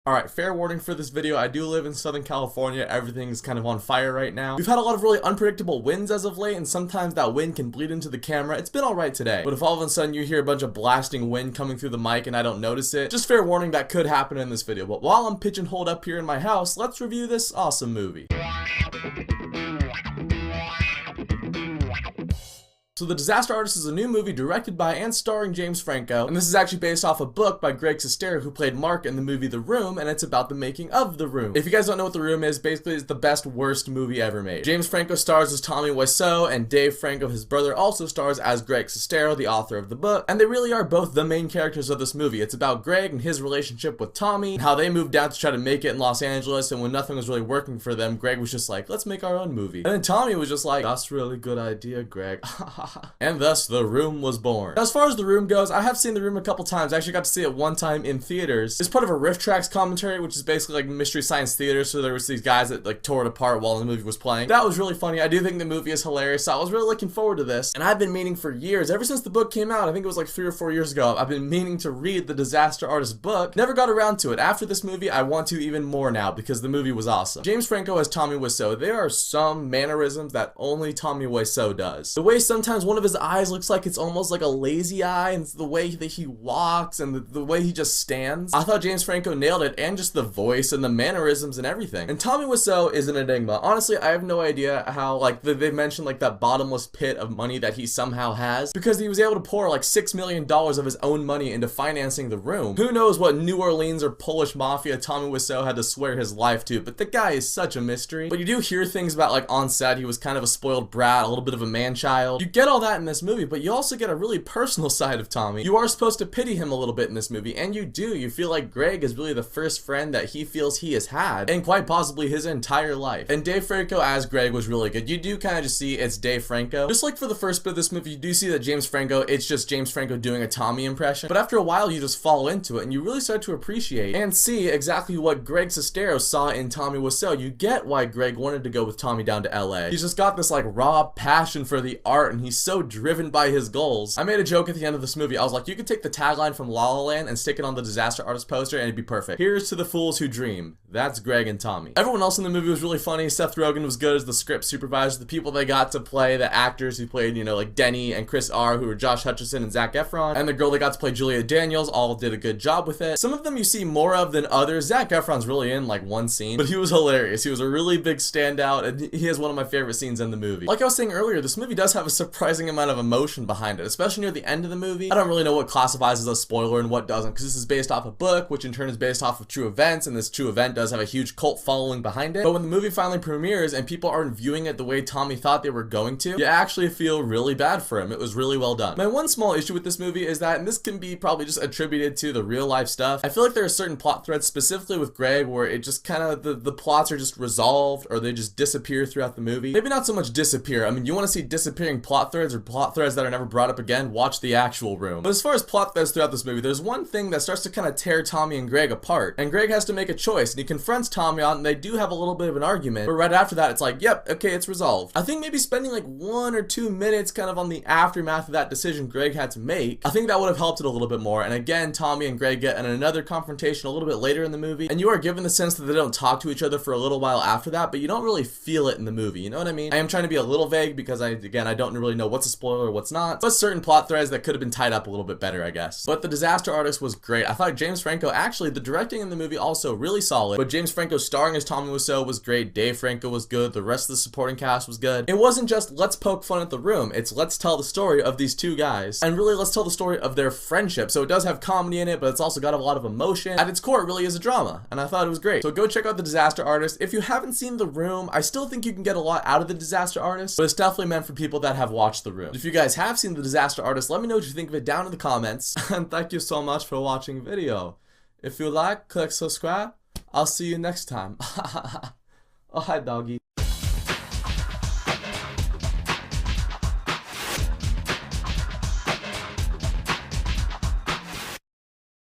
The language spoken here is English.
Alright, fair warning for this video, I do live in Southern California, everything's kind of on fire right now. We've had a lot of really unpredictable winds as of late, and sometimes that wind can bleed into the camera. It's been alright today, but if all of a sudden you hear a bunch of blasting wind coming through the mic and I don't notice it, just fair warning, that could happen in this video. But while I'm pigeonholed up here in my house, let's review this awesome movie. So The Disaster Artist is a new movie directed by and starring James Franco, and this is actually based off a book by Greg Sestero, who played Mark in the movie The Room, and it's about the making of The Room. If you guys don't know what The Room is, basically it's the best worst movie ever made. James Franco stars as Tommy Wiseau, and Dave Franco, his brother, also stars as Greg Sestero, the author of the book, and they really are both the main characters of this movie. It's about Greg and his relationship with Tommy, and how they moved down to try to make it in Los Angeles, and when nothing was really working for them, Greg was just like, let's make our own movie. And then Tommy was just like, that's a really good idea, Greg. And thus, The Room was born. Now, as far as The Room goes, I have seen The Room a couple times. I actually got to see it one time in theaters. It's part of a Riff Tracks commentary, which is basically like Mystery Science Theater, so there was these guys that like tore it apart while the movie was playing. That was really funny. I do think the movie is hilarious, so I was really looking forward to this. And I've been meaning for years, ever since the book came out, I think it was like 3 or 4 years ago, I've been meaning to read the Disaster Artist book. Never got around to it. After this movie, I want to even more now, because the movie was awesome. James Franco as Tommy Wiseau, there are some mannerisms that only Tommy Wiseau does. The way sometimes one of his eyes looks like it's almost like a lazy eye, and it's the way that he walks and the way he just stands. I thought James Franco nailed it, and just the voice and the mannerisms and everything. And Tommy Wiseau is an enigma. Honestly, I have no idea how, like, they mentioned like that bottomless pit of money that he somehow has, because he was able to pour like $6 million of his own money into financing The Room. Who knows what New Orleans or Polish mafia Tommy Wiseau had to swear his life to, but the guy is such a mystery. But you do hear things about, like, on set he was kind of a spoiled brat, a little bit of a man-child. You get all that in this movie, but you also get a really personal side of Tommy. You are supposed to pity him a little bit in this movie, and you do. You feel like Greg is really the first friend that he feels he has had, and quite possibly his entire life. And Dave Franco as Greg was really good. You do kind of just see it's Dave Franco. Just like for the first bit of this movie, you do see that James Franco, it's just James Franco doing a Tommy impression, but after a while you just fall into it, and you really start to appreciate and see exactly what Greg Sestero saw in Tommy Wiseau. You get why Greg wanted to go with Tommy down to LA. He's just got this like raw passion for the art, and he's so driven by his goals. I made a joke at the end of this movie. I was like, you could take the tagline from La La Land and stick it on the Disaster Artist poster and it'd be perfect. Here's to the fools who dream. That's Greg and Tommy. Everyone else in the movie was really funny. Seth Rogen was good as the script supervisor. The people they got to play, the actors who played, you know, like Denny and Chris R, who were Josh Hutcherson and Zac Efron, and the girl they got to play, Julia Daniels, all did a good job with it. Some of them you see more of than others. Zac Efron's really in like one scene, but he was hilarious. He was a really big standout, and he has one of my favorite scenes in the movie. Like I was saying earlier, this movie does have a surprising amount of emotion behind it, especially near the end of the movie. I don't really know what classifies as a spoiler and what doesn't, because this is based off a book, which in turn is based off of true events, and this true event does have a huge cult following behind it. But when the movie finally premieres and people aren't viewing it the way Tommy thought they were going to, you actually feel really bad for him. It was really well done. My one small issue with this movie is that, and this can be probably just attributed to the real life stuff, I feel like there are certain plot threads, specifically with Greg, where it just kind of, the plots are just resolved, or they just disappear throughout the movie. Maybe not so much disappear. I mean, you want to see disappearing plot threads or plot threads that are never brought up again, watch The Actual Room. But as far as plot threads throughout this movie, there's one thing that starts to kind of tear Tommy and Greg apart, and Greg has to make a choice, and he confronts Tommy on it, and they do have a little bit of an argument, but right after that it's like, yep, okay, it's resolved. I think maybe spending like 1 or 2 minutes kind of on the aftermath of that decision Greg had to make, I think that would have helped it a little bit more. And again, Tommy and Greg get in another confrontation a little bit later in the movie, and you are given the sense that they don't talk to each other for a little while after that, but you don't really feel it in the movie, you know what I mean? I am trying to be a little vague because I don't really know what's a spoiler or what's not, but certain plot threads that could have been tied up a little bit better, I guess. But The Disaster Artist was great. I thought James Franco, actually, the directing in the movie also really solid, but James Franco starring as Tommy Wiseau was great. Dave Franco was good. The rest of the supporting cast was good. It wasn't just let's poke fun at The Room. It's let's tell the story of these two guys, and really let's tell the story of their friendship. So it does have comedy in it, but it's also got a lot of emotion. At its core, it really is a drama, and I thought it was great. So go check out The Disaster Artist. If you haven't seen The Room, I still think you can get a lot out of The Disaster Artist, but it's definitely meant for people that have watched The Room. If you guys have seen The Disaster Artist, let me know what you think of it down in the comments, and thank you so much for watching the video. If you like, click subscribe. I'll see you next time. Oh, hi, doggy.